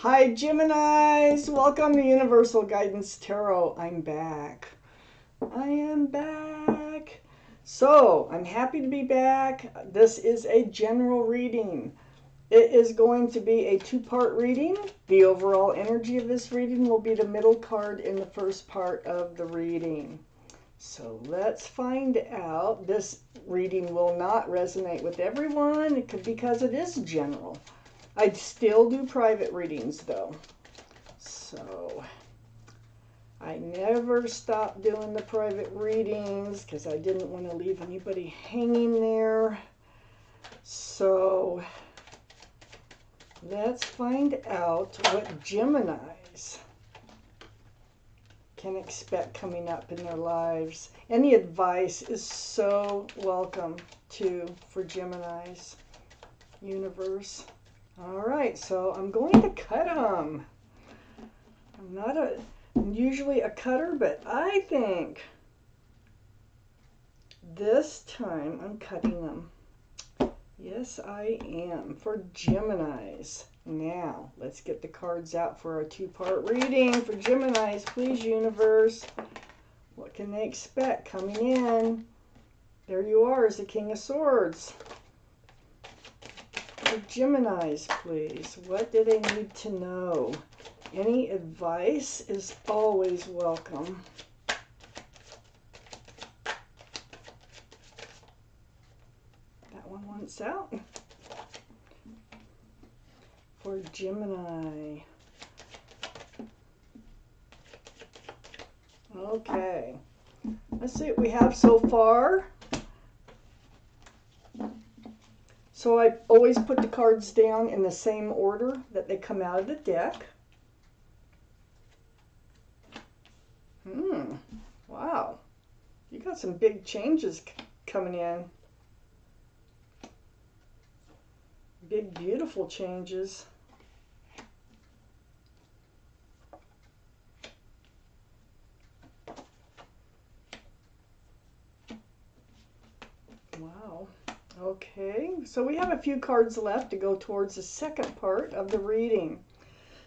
Hi Geminis, welcome to Universal Guidance Tarot. I'm back. I am back. So, I'm happy to be back. This is a general reading. It is going to be a two-part reading. The overall energy of this reading will be the middle card in the first part of the reading. So let's find out. This reading will not resonate with everyone because it is general. I still do private readings though. So I never stopped doing the private readings because I didn't want to leave anybody hanging there. So let's find out what Geminis can expect coming up in their lives. Any advice is so welcome too for Geminis, universe. All right, so I'm going to cut them. I'm usually a cutter, but I think this time I'm cutting them. Yes, I am, for Geminis. Now, let's get the cards out for a two-part reading for Geminis. Please, universe. What can they expect coming in? There you are, as the King of Swords. For Geminis, please. What do they need to know? Any advice is always welcome. That one wants out. For Gemini. Okay. Let's see what we have so far. So I always put the cards down in the same order that they come out of the deck. Wow. You got some big changes coming in. Big, beautiful changes. Wow. Okay, so we have a few cards left to go towards the second part of the reading.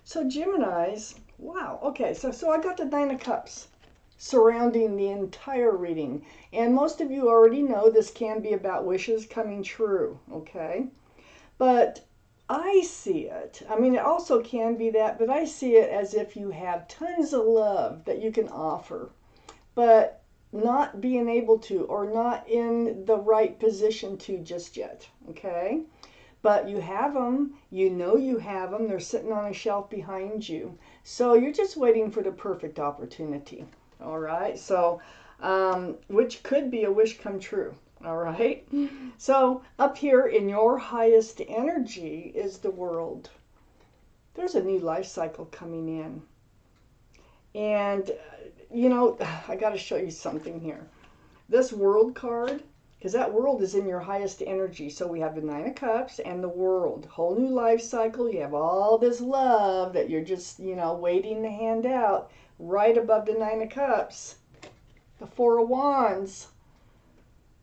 So Geminis, wow, okay, so I got the Nine of Cups surrounding the entire reading. And most of you already know this can be about wishes coming true, okay? But I see it, I mean, it also can be that, but I see it as if you have tons of love that you can offer, but not being able to, or not in the right position to just yet, okay? But you have them, you know you have them, they're sitting on a shelf behind you. So you're just waiting for the perfect opportunity, all right? So, which could be a wish come true, all right? So up here in your highest energy is the World. There's a new life cycle coming in. And you know, I got to show you something here. This World card, because that World is in your highest energy. So we have the Nine of Cups and the World. Whole new life cycle. You have all this love that you're just, you know, waiting to hand out. Right above the Nine of Cups, the Four of Wands.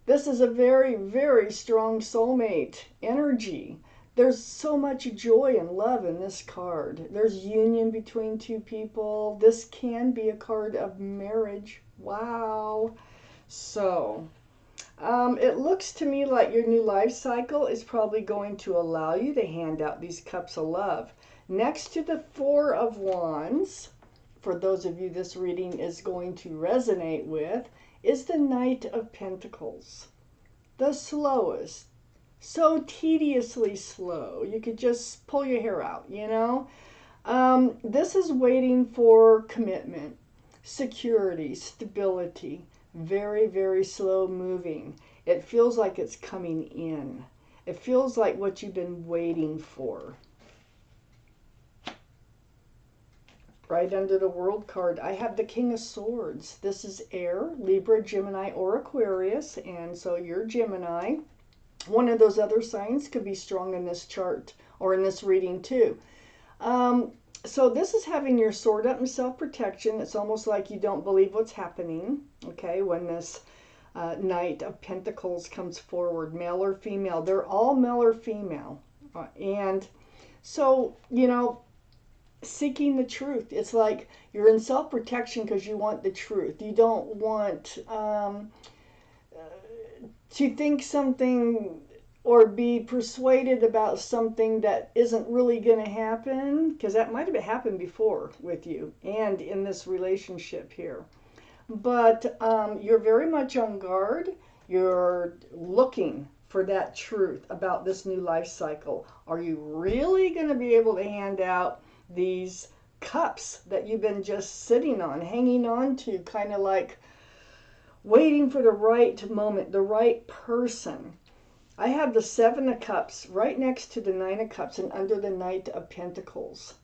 This is a very, very strong soulmate energy. There's so much joy and love in this card. There's union between two people. This can be a card of marriage. Wow. So, it looks to me like your new life cycle is probably going to allow you to hand out these cups of love. Next to the Four of Wands, for those of you this reading is going to resonate with, is the Knight of Pentacles. The slowest. So tediously slow. You could just pull your hair out, you know. This is waiting for commitment, security, stability. Very, very slow moving. It feels like it's coming in. It feels like what you've been waiting for. Right under the World card, I have the King of Swords. This is air, Libra, Gemini, or Aquarius. And so you're Gemini. One of those other signs could be strong in this chart or in this reading too. So this is having your sword up in self-protection. It's almost like you don't believe what's happening, okay, when this Knight of Pentacles comes forward, male or female. They're all male or female. And so, you know, seeking the truth. It's like you're in self-protection because you want the truth. You don't want to think something or be persuaded about something that isn't really going to happen, because that might have happened before with you and in this relationship here. But you're very much on guard. You're looking for that truth about this new life cycle. Are you really going to be able to hand out these cups that you've been just sitting on, hanging on to, kind of like waiting for the right moment, the right person? I have the Seven of Cups right next to the Nine of Cups and under the Knight of Pentacles.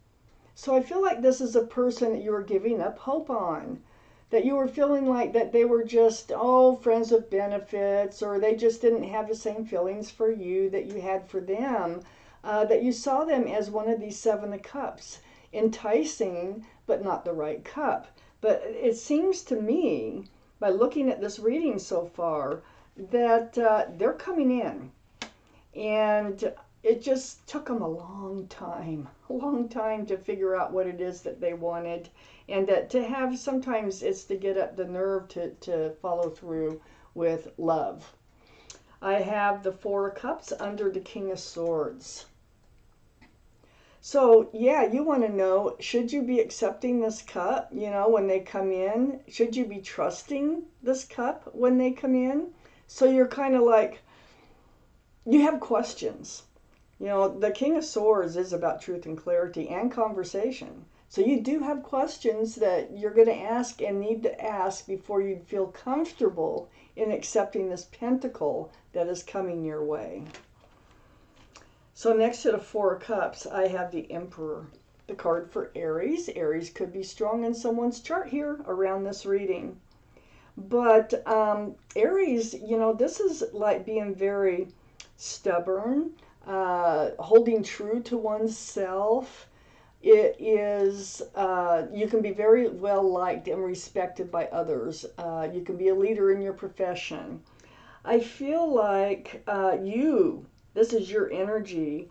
So I feel like this is a person that you were giving up hope on, that you were feeling like that they were just, oh, friends with benefits, or they just didn't have the same feelings for you that you had for them, that you saw them as one of these Seven of Cups, enticing, but not the right cup. But it seems to me, by looking at this reading so far, that they're coming in, and it just took them a long time to figure out what it is that they wanted, and that to have, sometimes it's to get up the nerve to follow through with love. I have the Four of Cups under the King of Swords. So yeah, you want to know, should you be accepting this cup, when they come in? Should you be trusting this cup when they come in? So you're kind of like, you have questions. The King of Swords is about truth and clarity and conversation. So you do have questions that you're going to ask and need to ask before you feel comfortable in accepting this pentacle that is coming your way. So next to the Four of Cups, I have the Emperor, the card for Aries. Aries could be strong in someone's chart here around this reading. But Aries, this is like being very stubborn, holding true to oneself. It is, you can be very well liked and respected by others. You can be a leader in your profession. I feel like this is your energy.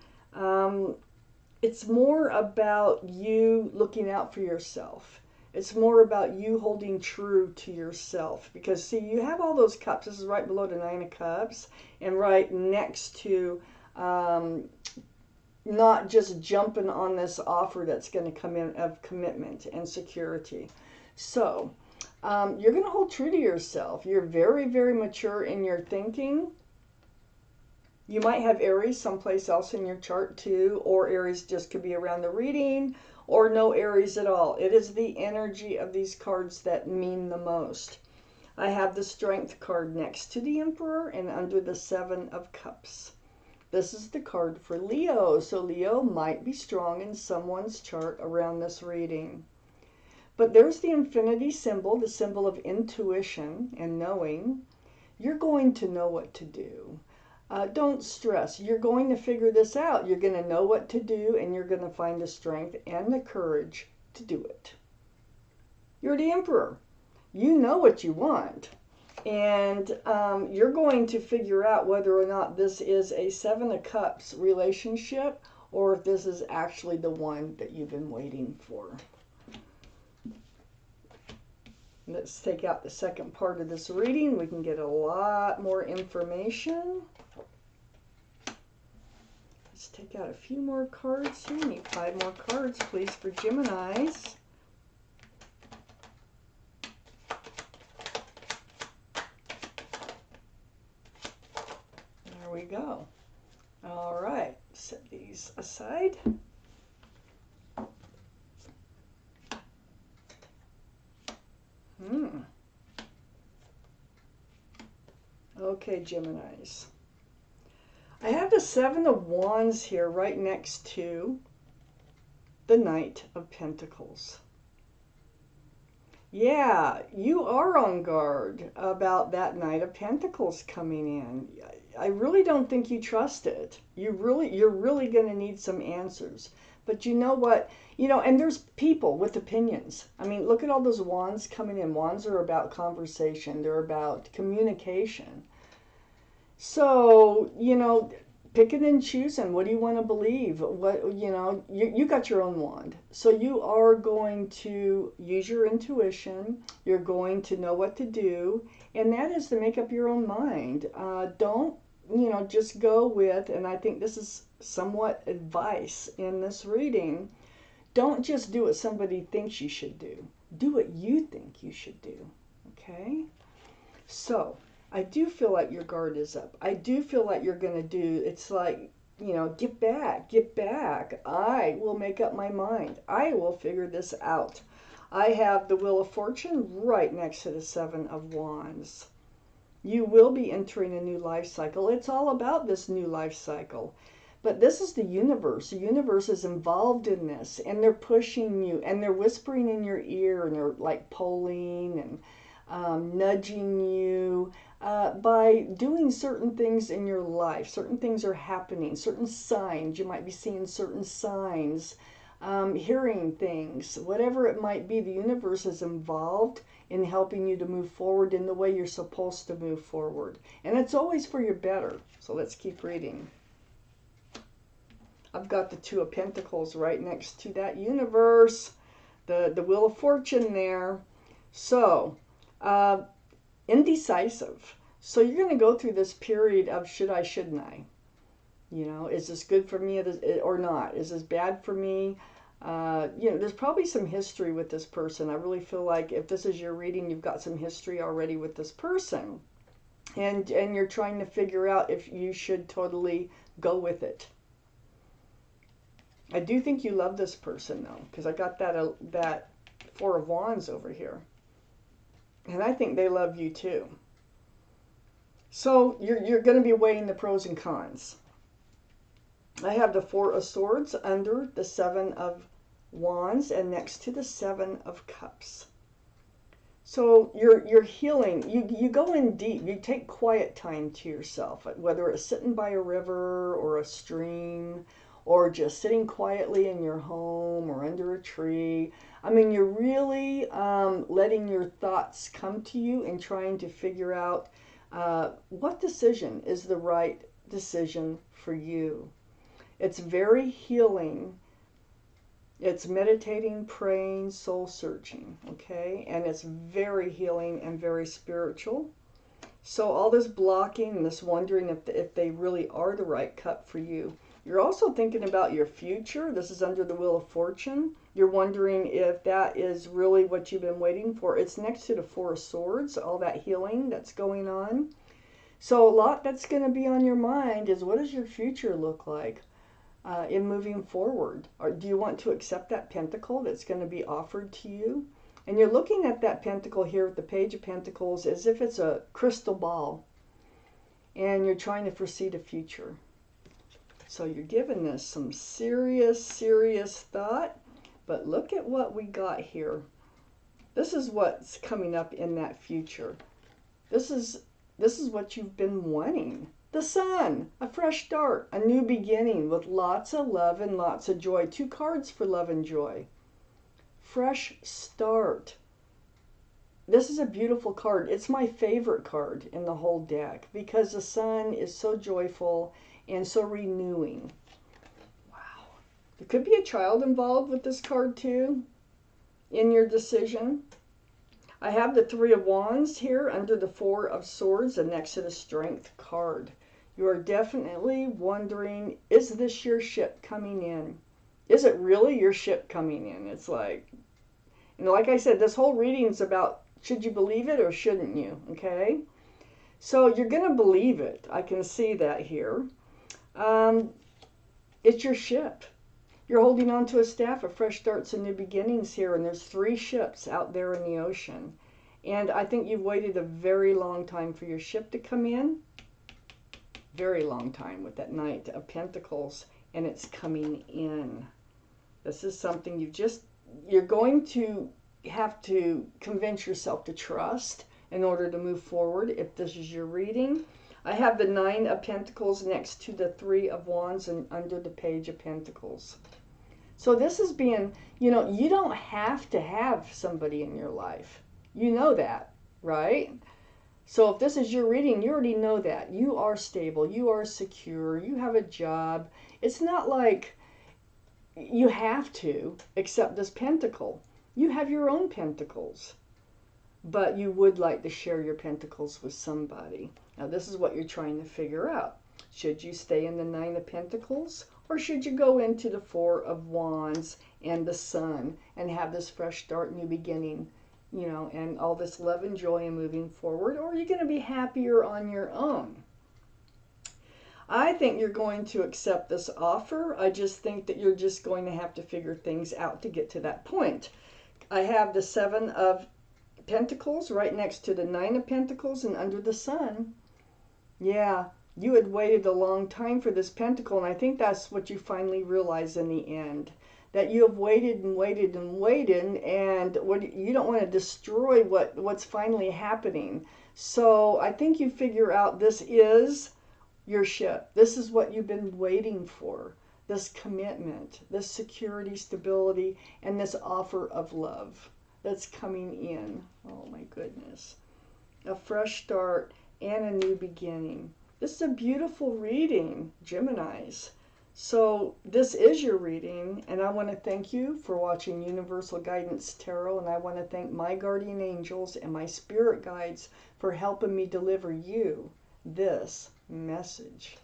It's more about you looking out for yourself. It's more about you holding true to yourself. Because, see, you have all those cups. This is right below the Nine of Cups. And right next to not just jumping on this offer that's going to come in of commitment and security. So you're going to hold true to yourself. You're very, very mature in your thinking. You might have Aries someplace else in your chart too, or Aries just could be around the reading, or no Aries at all. It is the energy of these cards that mean the most. I have the Strength card next to the Emperor and under the Seven of Cups. This is the card for Leo, so Leo might be strong in someone's chart around this reading. But there's the infinity symbol, the symbol of intuition and knowing. You're going to know what to do. Don't stress. You're going to figure this out. You're going to know what to do, and you're going to find the strength and the courage to do it. You're the Emperor. You know what you want. And you're going to figure out whether or not this is a Seven of Cups relationship, or if this is actually the one that you've been waiting for. Let's take out the second part of this reading. We can get a lot more information. Let's take out a few more cards here. We need 5 more cards, please, for Geminis. There we go. All right, set these aside. Okay, Geminis. I have the Seven of Wands here right next to the Knight of Pentacles. Yeah, you are on guard about that Knight of Pentacles coming in. I really don't think you trust it. You're really going to need some answers. But you know what? And there's people with opinions. I mean, look at all those wands coming in. Wands are about conversation. They're about communication. So, picking and choosing. What do you want to believe? What, you got your own wand. So you are going to use your intuition. You're going to know what to do. And that is to make up your own mind. Don't, just go with, and I think this is somewhat advice in this reading. Don't just do what somebody thinks you should do. Do what you think you should do. Okay? So, I do feel like your guard is up. I do feel like you're going to do, it's like, get back, get back. I will make up my mind. I will figure this out. I have the Wheel of Fortune right next to the Seven of Wands. You will be entering a new life cycle. It's all about this new life cycle. But this is the universe. The universe is involved in this, and they're pushing you, and they're whispering in your ear, and they're like polling and nudging you. By doing certain things in your life. Certain things are happening, certain signs. You might be seeing certain signs, hearing things, whatever it might be. The universe is involved in helping you to move forward in the way you're supposed to move forward. And it's always for your better. So let's keep reading. I've got the Two of Pentacles right next to that universe, the Wheel of Fortune there. So, indecisive. So you're going to go through this period of should I, shouldn't I? Is this good for me or not? Is this bad for me? There's probably some history with this person. I really feel like if this is your reading, you've got some history already with this person. And you're trying to figure out if you should totally go with it. I do think you love this person, though, because I got that Four of Wands over here. And I think they love you too. So you're going to be weighing the pros and cons. I have the Four of Swords under the Seven of Wands and next to the Seven of Cups. So you're healing. You go in deep. You take quiet time to yourself, whether it's sitting by a river or a stream or just sitting quietly in your home or under a tree. I mean, you're really letting your thoughts come to you and trying to figure out what decision is the right decision for you. It's very healing. It's meditating, praying, soul searching, okay? And it's very healing and very spiritual. So all this blocking and this wondering if they really are the right cup for you. You're also thinking about your future. This is under the Wheel of Fortune. You're wondering if that is really what you've been waiting for. It's next to the Four of Swords, all that healing that's going on. So a lot that's going to be on your mind is what does your future look like in moving forward? Or do you want to accept that pentacle that's going to be offered to you? And you're looking at that pentacle here with the Page of Pentacles as if it's a crystal ball. And you're trying to foresee the future. So you're giving this some serious, serious thought. But look at what we got here. This is what's coming up in that future. This is what you've been wanting. The Sun, a fresh start, a new beginning with lots of love and lots of joy. Two cards for love and joy. Fresh start. This is a beautiful card. It's my favorite card in the whole deck because the Sun is so joyful and so renewing. Wow. There could be a child involved with this card too in your decision. I have the Three of Wands here under the Four of Swords and next to the Strength card. You are definitely wondering, is this your ship coming in? Is it really your ship coming in? It's like, like I said, this whole reading is about should you believe it or shouldn't you, okay? So you're going to believe it. I can see that here. It's your ship. You're holding on to a staff of fresh starts and new beginnings here, and there's 3 ships out there in the ocean. And I think you've waited a very long time for your ship to come in. Very long time with that Knight of Pentacles, and it's coming in. This is something you're going to have to convince yourself to trust in order to move forward if this is your reading. I have the Nine of Pentacles next to the Three of Wands and under the Page of Pentacles. So this is being, you don't have to have somebody in your life. You know that, right? So if this is your reading, you already know that. You are stable, you are secure, you have a job. It's not like you have to accept this pentacle. You have your own pentacles, but you would like to share your pentacles with somebody. Now this is what you're trying to figure out. Should you stay in the Nine of Pentacles, or should you go into the Four of Wands and the Sun and have this fresh start, new beginning, you know, and all this love and joy and moving forward? Or are you going to be happier on your own? I think you're going to accept this offer. I just think that you're just going to have to figure things out to get to that point. I have the Seven of Pentacles right next to the Nine of Pentacles and under the Sun. Yeah, you had waited a long time for this pentacle, and I think that's what you finally realize in the end. That you have waited and waited and waited, and you don't want to destroy what's finally happening. So I think you figure out this is your ship. This is what you've been waiting for. This commitment, this security, stability, and this offer of love that's coming in. Oh my goodness. A fresh start and a new beginning. This is a beautiful reading, Geminis. So this is your reading, and I want to thank you for watching Universal Guidance Tarot, and I want to thank my guardian angels and my spirit guides for helping me deliver you this message.